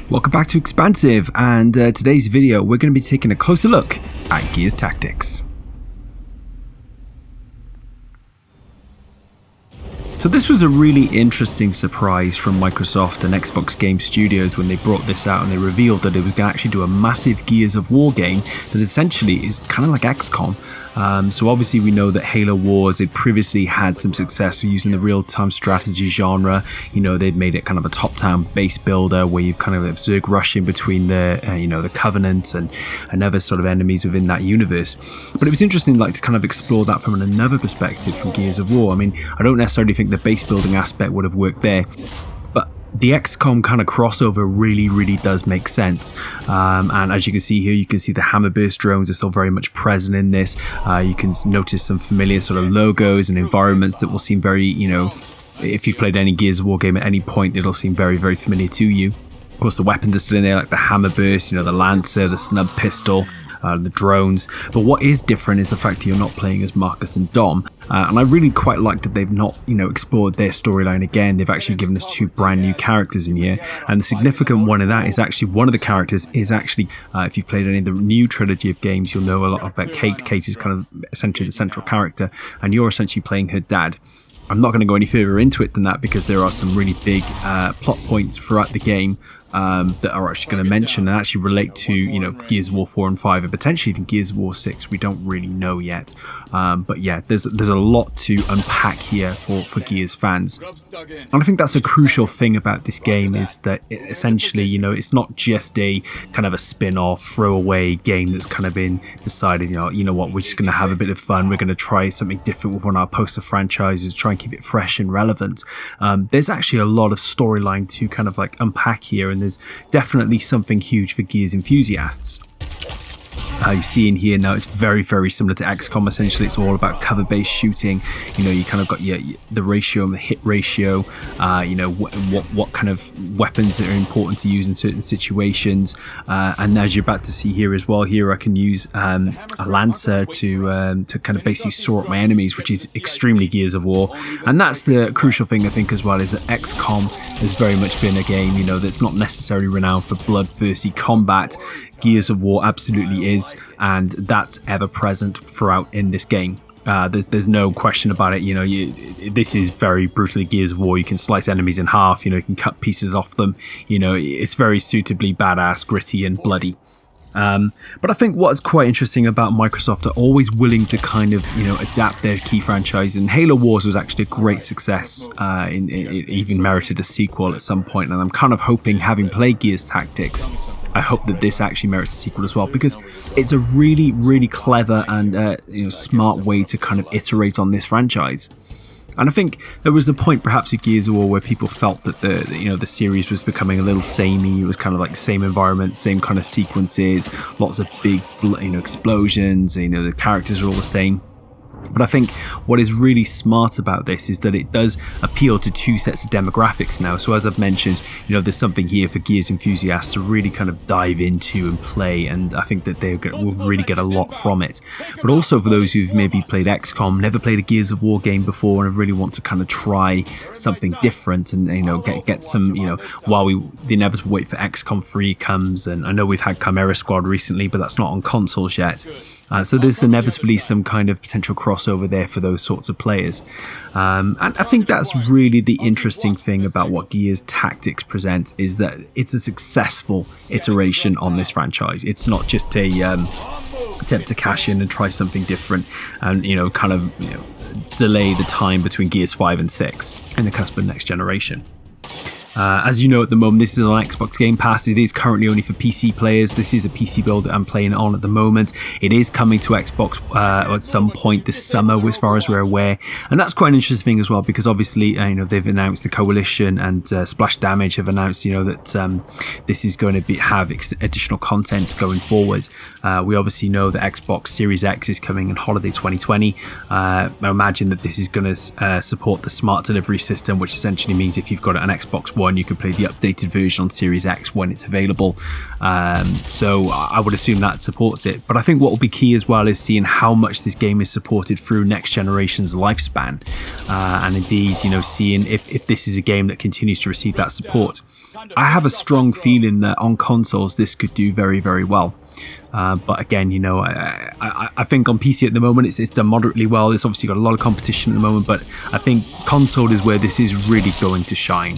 Welcome back to Expansive, and today's video we're going to be taking a closer look at Gears Tactics. So this was a really interesting surprise from Microsoft and Xbox Game Studios when they brought this out and they revealed that it was going to actually do a massive Gears of War game that essentially is kind of like XCOM. So obviously we know that Halo Wars had previously had some success using the real-time strategy genre. You know, they'd made it kind of a top-down base builder where you've kind of a Zerg rushing between the the Covenant and other sort of enemies within that universe. But it was interesting, like, to kind of explore that from another perspective from Gears of War. I mean, I don't necessarily think the base building aspect would have worked there, but the XCOM kind of crossover really does make sense. And as you can see here, you can see the Hammerburst drones are still very much present in this. You can notice some familiar sort of logos and environments that will seem very, if you've played any Gears of War game at any point, it'll seem very familiar to you. Of course, the weapons are still in there, like the Hammerburst, the Lancer, the Snub Pistol, the drones. But what is different is the fact that you're not playing as Marcus and Dom. And I really quite like that they've not, explored their storyline again. They've actually given us two brand new characters in here. And the significant one of that is actually one of the characters is actually, if you've played any of the new trilogy of games, you'll know a lot about Kate. Kate is kind of essentially the central character, and you're essentially playing her dad. I'm not going to go any further into it than that because there are some really big plot points throughout the game that are actually going to mention and actually relate to, Gears of War 4 and 5 and potentially even Gears of War 6. We don't really know yet. But yeah, there's a lot to unpack here for Gears fans. And I think that's a crucial thing about this game is that essentially, it's not just a kind of a spin-off, throwaway game that's kind of been decided, you know what, we're just going to have a bit of fun. We're going to try something different with one of our poster franchises, try and keep it fresh and relevant. There's actually a lot of storyline to kind of like unpack here, and there's definitely something huge for Gears enthusiasts. You see in here now, it's very similar to XCOM. Essentially, it's all about cover-based shooting. You kind of got the ratio and the hit ratio. What kind of weapons are important to use in certain situations. And as you're about to see here as well, here I can use a Lancer to kind of basically saw up my enemies, which is extremely Gears of War. And that's the crucial thing, I think, as well, is that XCOM has very much been a game, that's not necessarily renowned for bloodthirsty combat. Gears of War absolutely is, and that's ever present throughout in this game. There's no question about it. This is very brutally Gears of War. You can slice enemies in half. You can cut pieces off them. It's very suitably badass, gritty, and bloody. But I think what's quite interesting about Microsoft are always willing to kind of adapt their key franchise, and Halo Wars was actually a great success. It even merited a sequel at some point, and I'm kind of hoping, having played Gears Tactics, I hope that this actually merits a sequel as well, because it's a really clever and smart way to kind of iterate on this franchise. And I think there was a point perhaps with Gears of War where people felt that the series was becoming a little samey. It was kind of like same environment, same kind of sequences, lots of big explosions. The characters are all the same. But I think what is really smart about this is that it does appeal to two sets of demographics now. So as I've mentioned, there's something here for Gears enthusiasts to really kind of dive into and play, and I think that they will really get a lot from it. But also for those who've maybe played XCOM, never played a Gears of War game before, and really want to kind of try something different and get some, while the inevitable wait for XCOM 3 comes, and I know we've had Chimera Squad recently, but that's not on consoles yet. So there's inevitably some kind of potential crossover there for those sorts of players. And I think that's really the interesting thing about what Gears Tactics presents, is that it's a successful iteration on this franchise. It's not just a attempt to cash in and try something different and, delay the time between Gears 5 and 6 and the cusp of next generation. As you know, at the moment, this is on Xbox Game Pass. It is currently only for PC players. This is a PC build that I'm playing on at the moment. It is coming to Xbox at some point this summer, as far as we're aware. And that's quite an interesting thing as well, because obviously, they've announced the Coalition and Splash Damage have announced, that this is going to have additional content going forward. We obviously know that Xbox Series X is coming in holiday 2020. I imagine that this is going to support the smart delivery system, which essentially means if you've got an Xbox One, One. You can play the updated version on Series X when it's available. So I would assume that supports it. But I think what will be key as well is seeing how much this game is supported through next generation's lifespan. And indeed, seeing if this is a game that continues to receive that support. I have a strong feeling that on consoles this could do very, very well. But again, I think on PC at the moment it's done moderately well. It's obviously got a lot of competition at the moment, but I think console is where this is really going to shine.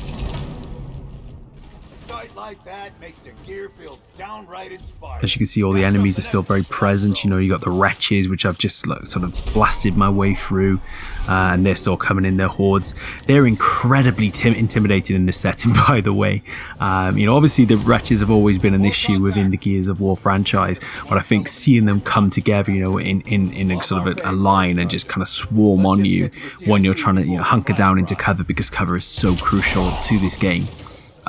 As you can see, all the enemies are still very present. You got the wretches, which I've just sort of blasted my way through, and they're still coming in their hordes. They're incredibly intimidating in this setting, by the way. Obviously the wretches have always been an issue within the Gears of War franchise, but I think seeing them come together, in a sort of a line and just kind of swarm on you when you're trying to hunker down into cover, because cover is so crucial to this game.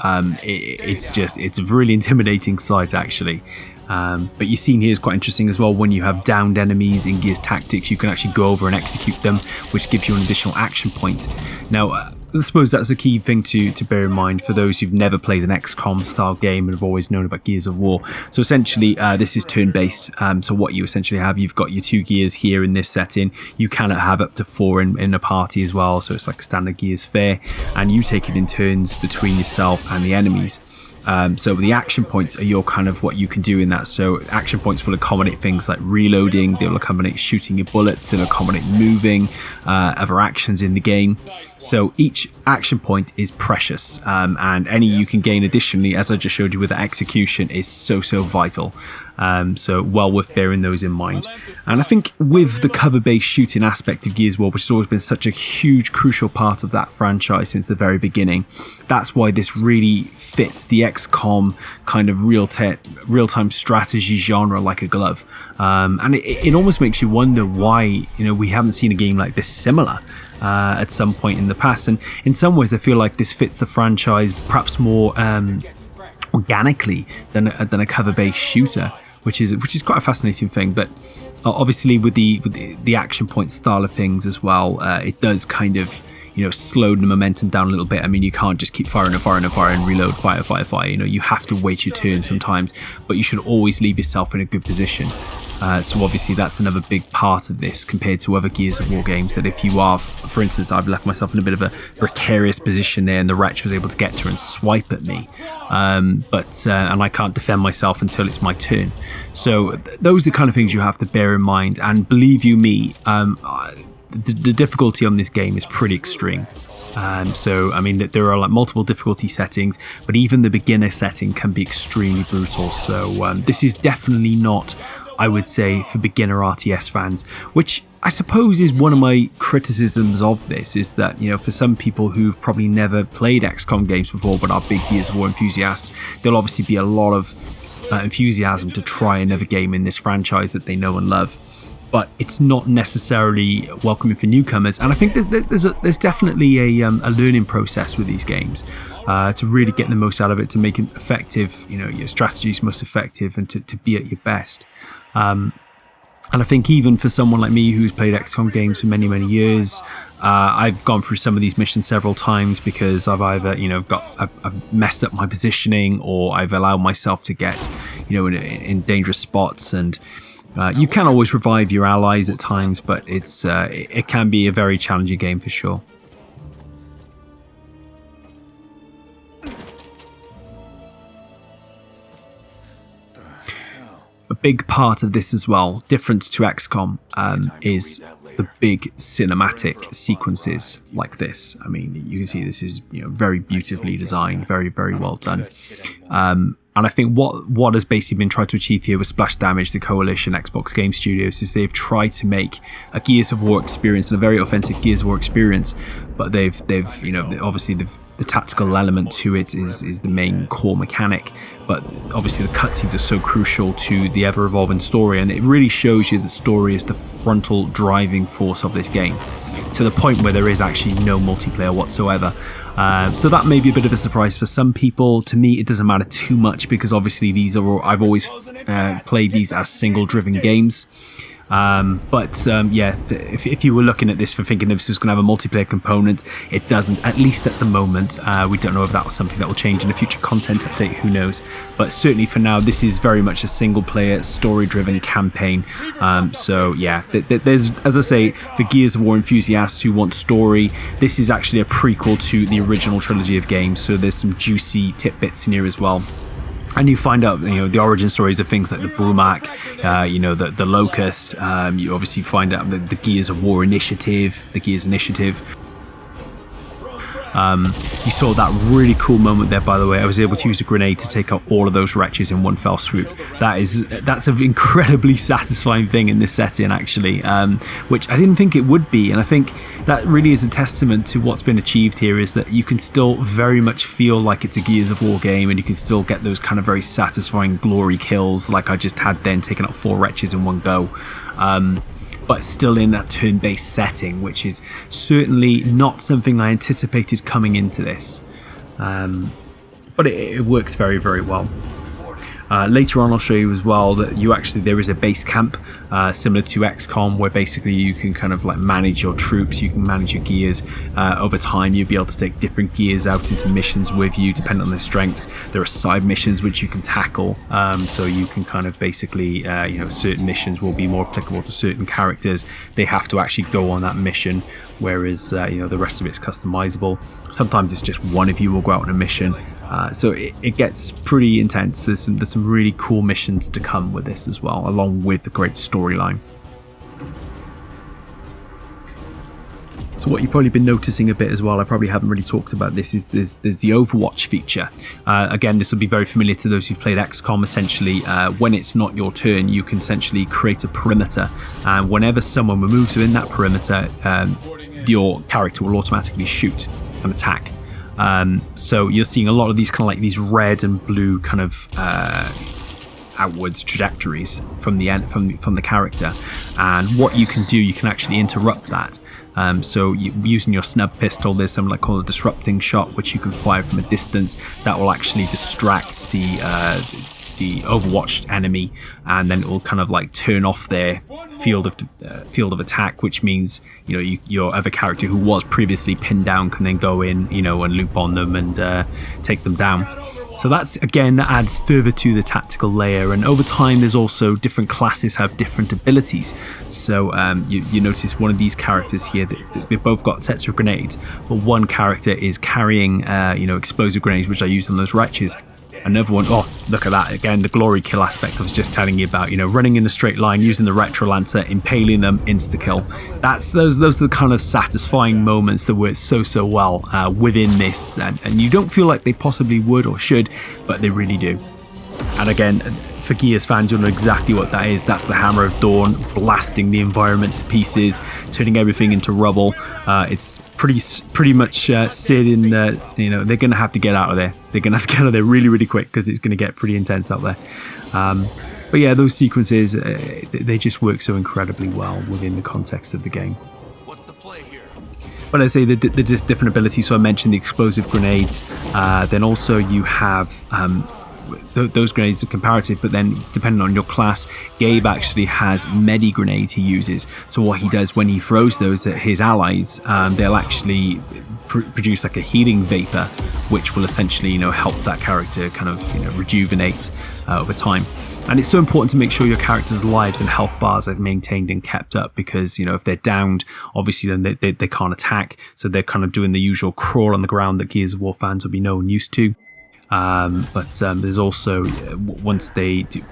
It's a really intimidating sight, actually. But you've seen here is quite interesting as well. When you have downed enemies in Gears Tactics, you can actually go over and execute them, which gives you an additional action point. Now, I suppose that's a key thing to bear in mind for those who've never played an XCOM style game and have always known about Gears of War. So essentially, this is turn-based. So what you essentially have, you've got your 2 gears here in this setting. You can have up to 4 in a party as well. So it's like a standard Gears fare, and you take it in turns between yourself and the enemies. So the action points are your kind of what you can do in that. So action points will accommodate things like reloading, they'll accommodate shooting your bullets, they'll accommodate moving, other actions in the game. So each action point is precious, and any you can gain additionally, as I just showed you with the execution, is so vital. So well worth bearing those in mind. And I think with the cover-based shooting aspect of Gears of War, which has always been such a huge, crucial part of that franchise since the very beginning, that's why this really fits the XCOM kind of real-time strategy genre like a glove. And it almost makes you wonder why we haven't seen a game like this similar at some point in the past. And in some ways, I feel like this fits the franchise perhaps more organically than a cover-based shooter, which is quite a fascinating thing. But obviously with the action point style of things as well, it does kind of slow the momentum down a little bit. I mean, you can't just keep firing and reload, fire. You have to wait your turn sometimes, but you should always leave yourself in a good position. So obviously that's another big part of this compared to other Gears of War games, that if you are, for instance, I've left myself in a bit of a precarious position there and the wretch was able to get to and swipe at me, and I can't defend myself until it's my turn. So those are the kind of things you have to bear in mind, and believe you me, the difficulty on this game is pretty extreme. So I mean that there are like multiple difficulty settings, but even the beginner setting can be extremely brutal. So this is definitely not, I would say, for beginner RTS fans, which I suppose is one of my criticisms of this, is that for some people who've probably never played XCOM games before but are big Gears of War enthusiasts, there'll obviously be a lot of enthusiasm to try another game in this franchise that they know and love. But it's not necessarily welcoming for newcomers, and I think there's definitely a learning process with these games to really get the most out of it, to make it effective, your strategies most effective, and to be at your best. And I think even for someone like me who's played XCOM games for many years, I've gone through some of these missions several times because I've either I've messed up my positioning, or I've allowed myself to get in dangerous spots. And you can always revive your allies at times, but it can be a very challenging game for sure. A big part of this as well, different to XCOM, is the big cinematic sequences like this. I mean, you can see this is very beautifully designed, very well done. And I think what has basically been tried to achieve here with Splash Damage, the Coalition, Xbox Game Studios, is they've tried to make a Gears of War experience, and a very authentic Gears of War experience. But they've obviously the tactical element to it is the main core mechanic. But obviously the cutscenes are so crucial to the ever-evolving story, and it really shows you that story is the frontal driving force of this game, to the point where there is actually no multiplayer whatsoever. So that may be a bit of a surprise for some people. To me, it doesn't matter too much, because obviously I've always played these as single-driven games. Yeah, if you were looking at this for thinking this was going to have a multiplayer component, it doesn't, at least at the moment. We don't know if that's something that will change in a future content update, who knows. But certainly for now, this is very much a single player, story-driven campaign. So yeah, there's, as I say, for Gears of War enthusiasts who want story, this is actually a prequel to the original trilogy of games, so there's some juicy tidbits in here as well. And you find out, the origin stories of things like the Brumac, the Locust. You obviously find out the Gears of War initiative, the Gears Initiative. You saw that really cool moment there, by the way. I was able to use a grenade to take out all of those wretches in one fell swoop. That's an incredibly satisfying thing in this setting, actually, which I didn't think it would be. And I think that really is a testament to what's been achieved here, is that you can still very much feel like it's a Gears of War game, and you can still get those kind of very satisfying glory kills like I just had then, taking out 4 wretches in one go. But still in that turn-based setting, which is certainly not something I anticipated coming into this. But it works very, very well. Later on I'll show you as well that there is a base camp similar to XCOM, where basically you can kind of like manage your troops, you can manage your gears. Over time you'll be able to take different gears out into missions with you depending on their strengths. There are side missions which you can tackle, so you can kind of basically certain missions will be more applicable to certain characters. They have to actually go on that mission, whereas the rest of it's customizable. Sometimes it's just one of you will go out on a mission. So it gets pretty intense. There's some really cool missions to come with this as well, along with the great storyline. So what you've probably been noticing a bit as well, I probably haven't really talked about this, is there's the Overwatch feature. Again, this will be very familiar to those who've played XCOM. Essentially, when it's not your turn, you can essentially create a perimeter, and whenever someone moves within that perimeter, your character will automatically shoot and attack. So you're seeing a lot of these kind of like these red and blue kind of outwards trajectories from the character, and what you can do, you can actually interrupt that. So using your snub pistol, there's something like called a disrupting shot, which you can fire from a distance. That will actually distract the Overwatched enemy, and then it will kind of like turn off their field of attack, which means your other character who was previously pinned down can then go in and loop on them and take them down. So that's, again, that adds further to the tactical layer, and over time there's also different classes have different abilities. So you notice one of these characters here, they've both got sets of grenades, but one character is carrying explosive grenades, which I used on those wretches. Another one, oh, look at that, again, the glory kill aspect I was just telling you about, running in a straight line, using the retro lancer, impaling them, insta-kill. Those are the kind of satisfying moments that work so well within this, and you don't feel like they possibly would or should, but they really do. And again, for Gears fans, you'll know exactly what that is. That's the Hammer of Dawn, blasting the environment to pieces, turning everything into rubble. It's pretty much Sid in, they're going to have to get out of there. They're going to have to get out of there really, really quick, because it's going to get pretty intense out there. But yeah, those sequences, they just work so incredibly well within the context of the game. But I say the different abilities, so I mentioned the explosive grenades. Then also you have... those grenades are comparative, but then depending on your class, Gabe actually has medi grenades he uses. So what he does when he throws those at his allies, they'll actually produce like a healing vapor, which will essentially help that character kind of rejuvenate over time. And it's so important to make sure your character's lives and health bars are maintained and kept up, because if they're downed, obviously then they can't attack, so they're kind of doing the usual crawl on the ground that Gears of War fans will be known and used to. But there's also, once they do,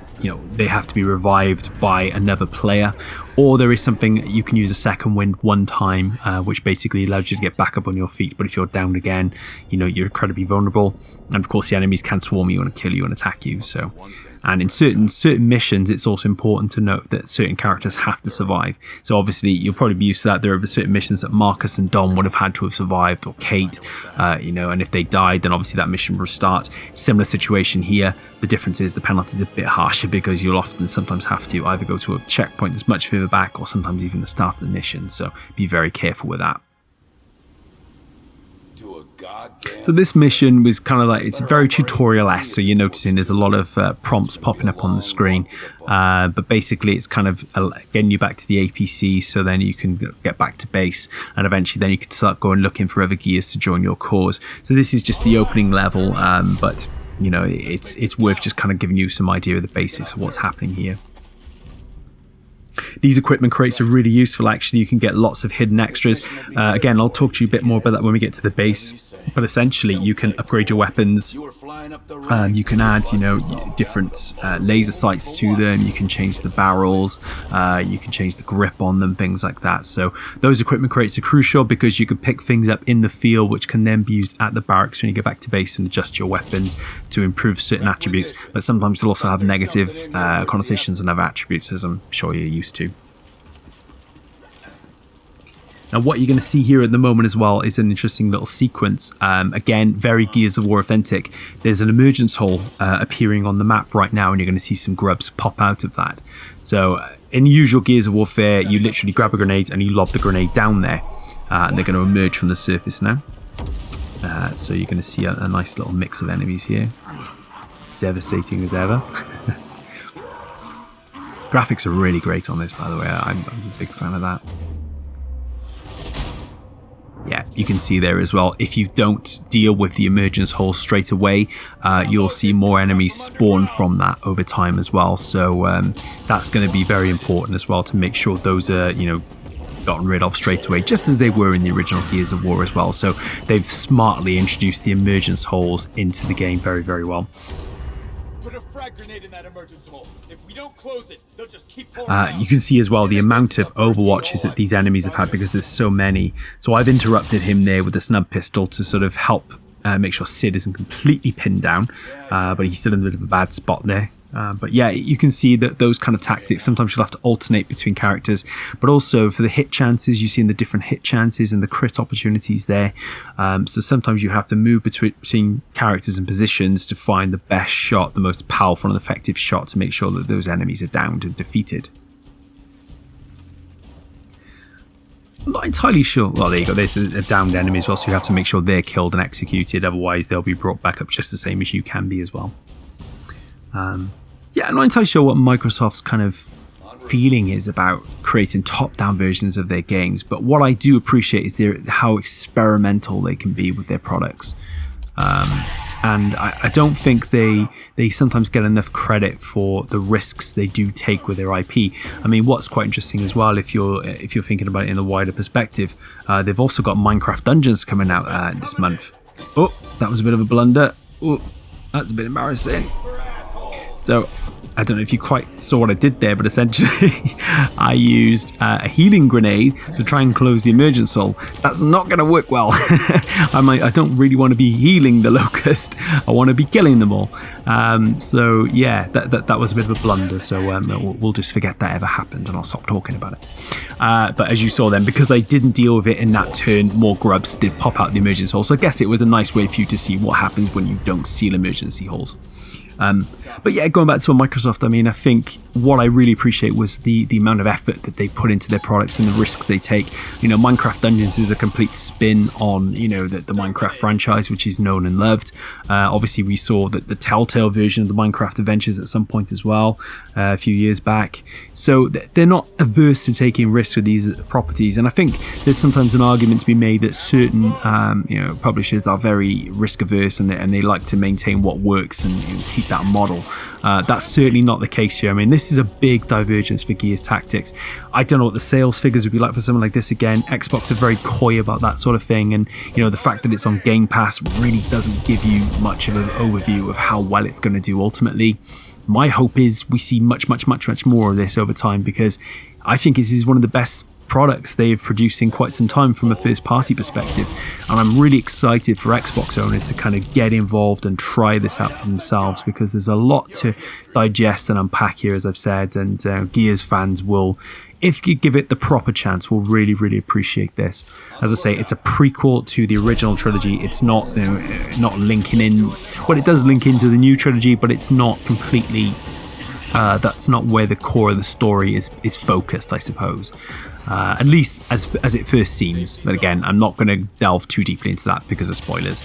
they have to be revived by another player, or there is something you can use a second wind one time, which basically allows you to get back up on your feet. But if you're down again, you're incredibly vulnerable, and of course the enemies can swarm you and kill you and attack you. So, and in certain missions, it's also important to note that certain characters have to survive. So obviously you'll probably be used to that. There are certain missions that Marcus and Dom would have had to have survived, or Kate, and if they died, then obviously that mission will restart. Similar situation here. The difference is the penalty is a bit harsher, because you'll sometimes have to either go to a checkpoint that's much further back, or sometimes even the start of the mission. So be very careful with that. So this mission was kind of like, it's very tutorial-esque, so you're noticing there's a lot of prompts popping up on the screen, but basically it's kind of getting you back to the APC, so then you can get back to base, and eventually then you can start going looking for other gears to join your cause. So this is just the opening level, but you know, it's worth just kind of giving you some idea of the basics of what's happening here. These equipment crates are really useful, actually. You can get lots of hidden extras. Again, I'll talk to you a bit more about that when we get to the base. But essentially, you can upgrade your weapons. You can add, you know, different laser sights to them. You can change the barrels. You can change the grip on them, things like that. So those equipment crates are crucial because you can pick things up in the field, which can then be used at the barracks when you get back to base and adjust your weapons to improve certain attributes. But sometimes they'll also have negative connotations and other attributes, as I'm sure you're used to. Now what you're going to see here at the moment as well is an interesting little sequence. Again, very Gears of War authentic. There's an emergence hole appearing on the map right now, and you're going to see some grubs pop out of that. So in the usual Gears of Warfare, you literally grab a grenade and you lob the grenade down there, and they're going to emerge from the surface now. So you're going to see a nice little mix of enemies here. Devastating as ever. Graphics are really great on this, by the way. I'm a big fan of that. Yeah, you can see there as well, if you don't deal with the emergence hole straight away, you'll see more enemies spawn from that over time as well. So that's going to be very important as well, to make sure those are, you know, gotten rid of straight away, just as they were in the original Gears of War as well. So they've smartly introduced the emergence holes into the game very, very well. Put a frag grenade in that emergence hole. If we don't close it, they'll just keep pouring. You can see as well the amount of Overwatches that these enemies have had, because there's so many. So I've interrupted him there with a snub pistol to sort of help make sure Sid isn't completely pinned down, but he's still in a bit of a bad spot there. But yeah, you can see that those kind of tactics, sometimes you'll have to alternate between characters, but also for the hit chances, you've seen the different hit chances and the crit opportunities there. So sometimes you have to move between characters and positions to find the best shot, the most powerful and effective shot, to make sure that those enemies are downed and defeated. I'm not entirely sure. Well, there you go. There's a downed enemy as well, so you have to make sure they're killed and executed. Otherwise, they'll be brought back up just the same as you can be as well. Yeah, I'm not entirely sure what Microsoft's kind of feeling is about creating top-down versions of their games, but what I do appreciate is how experimental they can be with their products. And I don't think they sometimes get enough credit for the risks they do take with their IP. I mean, what's quite interesting as well, if you're thinking about it in a wider perspective, they've also got Minecraft Dungeons coming out this month. Oh, that was a bit of a blunder. Oh, that's a bit embarrassing. So I don't know if you quite saw what I did there, but essentially I used a healing grenade to try and close the emergence hole. That's not going to work well. I don't really want to be healing the locust. I want to be killing them all. So yeah, that was a bit of a blunder. So we'll just forget that ever happened, and I'll stop talking about it. But as you saw then, because I didn't deal with it in that turn, more grubs did pop out the emergency hole. So I guess it was a nice way for you to see what happens when you don't seal emergency holes. But yeah, going back to Microsoft, I mean, I think what I really appreciate was the amount of effort that they put into their products and the risks they take. You know, Minecraft Dungeons is a complete spin on, you know, the Minecraft franchise, which is known and loved. Obviously, we saw that the Telltale version of the Minecraft Adventures at some point as well, a few years back. So they're not averse to taking risks with these properties. And I think there's sometimes an argument to be made that certain, publishers are very risk averse, and they like to maintain what works and keep that model. That's certainly not the case here. I mean, this is a big divergence for Gears Tactics. I don't know what the sales figures would be like for something like this. Again, Xbox are very coy about that sort of thing, and you know, the fact that it's on Game Pass really doesn't give you much of an overview of how well it's going to do ultimately. My hope is we see much more of this over time, because I think this is one of the best products they've produced in quite some time from a first party perspective, and I'm really excited for Xbox owners to kind of get involved and try this out for themselves, because there's a lot to digest and unpack here, as I've said, and Gears fans will, if you give it the proper chance, will really appreciate this. As I say, it's a prequel to the original trilogy. It's not not linking in, well, it does link into the new trilogy, but it's not completely that's not where the core of the story is focused, I suppose. At least as it first seems. But again, I'm not going to delve too deeply into that because of spoilers.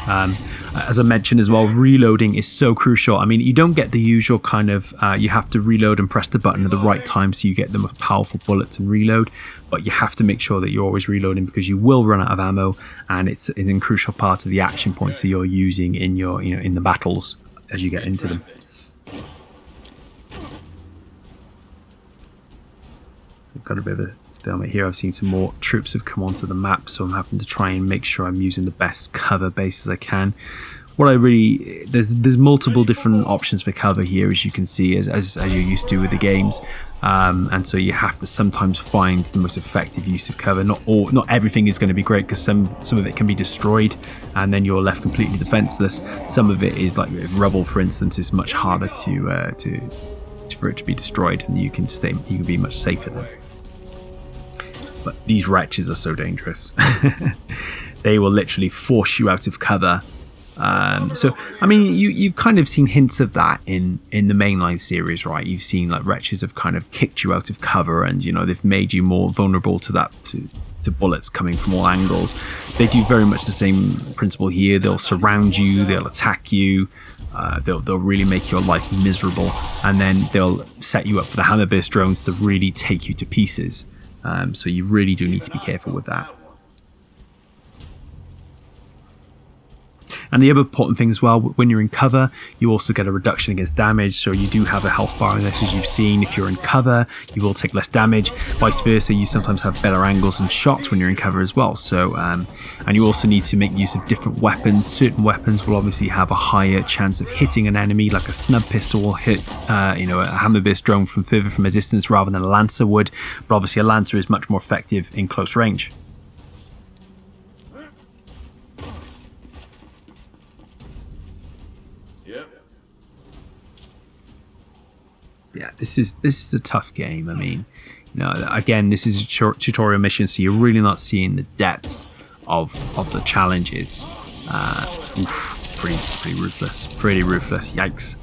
As I mentioned as well, reloading is so crucial. I mean, you don't get the usual kind of, you have to reload and press the button at the right time so you get the most powerful bullets and reload, but you have to make sure that you're always reloading because you will run out of ammo, and it's a crucial part of the action points that you're using in your, in the battles as you get into them. Got a bit of a stalemate here. I've seen some more troops have come onto the map, so I'm having to try and make sure I'm using the best cover base as I can. What I really, there's multiple different options for cover here, as you can see, as you're used to with the games, and so you have to sometimes find the most effective use of cover. Not everything is going to be great, because some of it can be destroyed and then you're left completely defenseless. Some of it is like rubble, for instance, is much harder for it to be destroyed, and you can be much safer then. But these wretches are so dangerous. They will literally force you out of cover. So, I mean, you've kind of seen hints of that in the mainline series, right? You've seen like wretches have kind of kicked you out of cover, and they've made you more vulnerable to that, to bullets coming from all angles. They do very much the same principle here. They'll surround you, they'll attack you, they'll really make your life miserable, and then they'll set you up for the hammerburst drones to really take you to pieces. So you really do need to be careful with that. And the other important thing as well, when you're in cover, you also get a reduction against damage. So you do have a health bar in this, as you've seen. If you're in cover, you will take less damage. Vice versa, you sometimes have better angles and shots when you're in cover as well. So, and you also need to make use of different weapons. Certain weapons will obviously have a higher chance of hitting an enemy, like a snub pistol will hit, a hammerburst drone from further from a distance rather than a lancer would. But obviously a lancer is much more effective in close range. Yeah, this is a tough game. I mean, again, this is a tutorial mission, so you're really not seeing the depths of the challenges. Pretty ruthless. Yikes.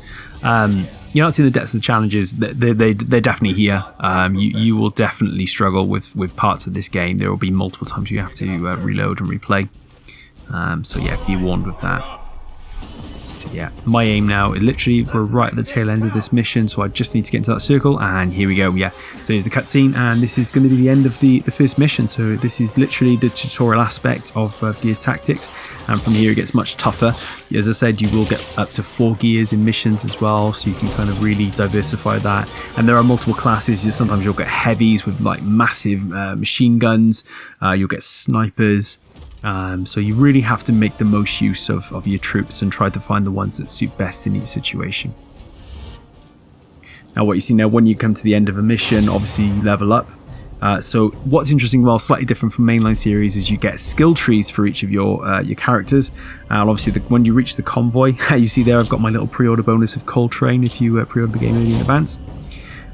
You're not seeing the depths of the challenges. They're definitely here. You will definitely struggle with parts of this game. There will be multiple times you have to reload and replay. So yeah, be warned with that. Yeah, my aim now, literally we're right at the tail end of this mission, so I just need to get into that circle, and here we go. Yeah, so here's the cutscene, and this is going to be the end of the first mission. So this is literally the tutorial aspect of Gears Tactics, and from here it gets much tougher. As I said, you will get up to 4 gears in missions as well, so you can kind of really diversify that. And there are multiple classes. Sometimes you'll get heavies with like massive machine guns, you'll get snipers. So you really have to make the most use of your troops and try to find the ones that suit best in each situation. Now what you see now, when you come to the end of a mission, obviously you level up. So what's interesting, well, slightly different from mainline series, is you get skill trees for each of your characters. And obviously when you reach the convoy, you see there I've got my little pre-order bonus of Coal Train if you pre-order the game early in advance.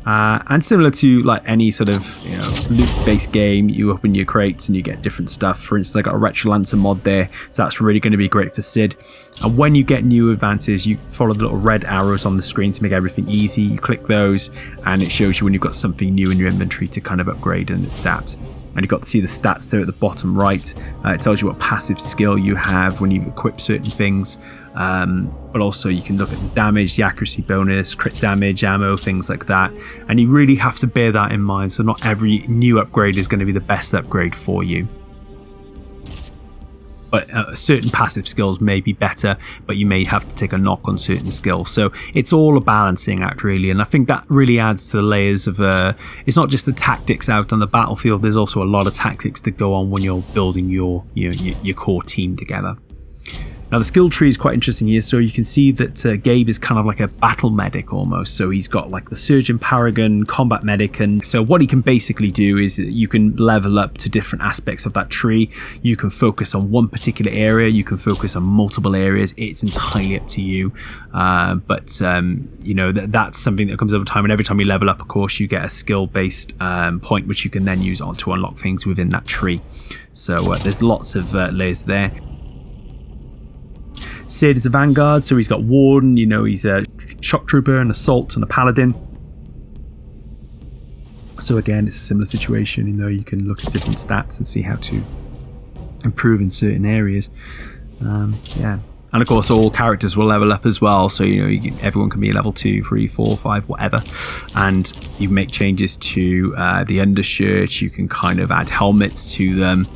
And similar to like any sort of loot-based game, you open your crates and you get different stuff. For instance, I got a Retro Lancer mod there, so that's really going to be great for Sid. And when you get new advances, you follow the little red arrows on the screen to make everything easy. You click those, and it shows you when you've got something new in your inventory to kind of upgrade and adapt. And you've got to see the stats there at the bottom right. It tells you what passive skill you have when you equip certain things. But also you can look at the damage, the accuracy bonus, crit damage, ammo, things like that. And you really have to bear that in mind. So not every new upgrade is going to be the best upgrade for you. But certain passive skills may be better, but you may have to take a knock on certain skills. So it's all a balancing act, really. And I think that really adds to the layers of, it's not just the tactics out on the battlefield. There's also a lot of tactics that go on when you're building your core team together. Now the skill tree is quite interesting here, so you can see that Gabe is kind of like a battle medic almost. So he's got like the Surgeon, Paragon, Combat Medic, and so what he can basically do is you can level up to different aspects of that tree. You can focus on one particular area, you can focus on multiple areas. It's entirely up to you. But that's something that comes over time, and every time you level up, of course, you get a skill-based point which you can then use on to unlock things within that tree. So there's lots of layers there. Sid is a vanguard, so he's got Warden, he's a shock trooper, an assault, and a paladin. So again, it's a similar situation. You know, you can look at different stats and see how to improve in certain areas. Yeah. And of course, all characters will level up as well. So, you know, everyone can be level 2, 3, 4, 5, whatever. And you make changes to the undershirt. You can kind of add helmets to them.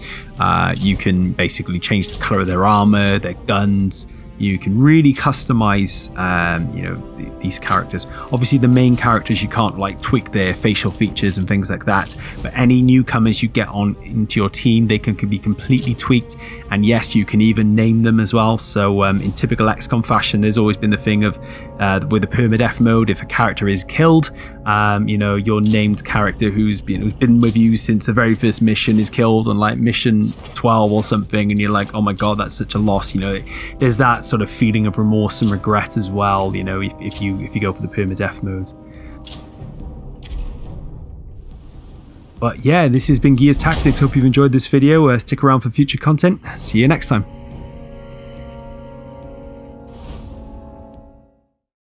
You can basically change the color of their armor, their guns. You can really customize, you know, these characters. Obviously, the main characters, you can't like tweak their facial features and things like that. But any newcomers you get on into your team, they can be completely tweaked. And yes, you can even name them as well. So in typical XCOM fashion, there's always been the thing of with the permadeath mode, if a character is killed, you know, your named character who's been with you since the very first mission is killed on like mission 12 or something, and you're like, oh my god, that's such a loss. You know, there's that sort of feeling of remorse and regret as well, you know, if you go for the permadeath modes. But yeah, this has been Gears Tactics. Hope you've enjoyed this video. Stick around for future content. See you next time.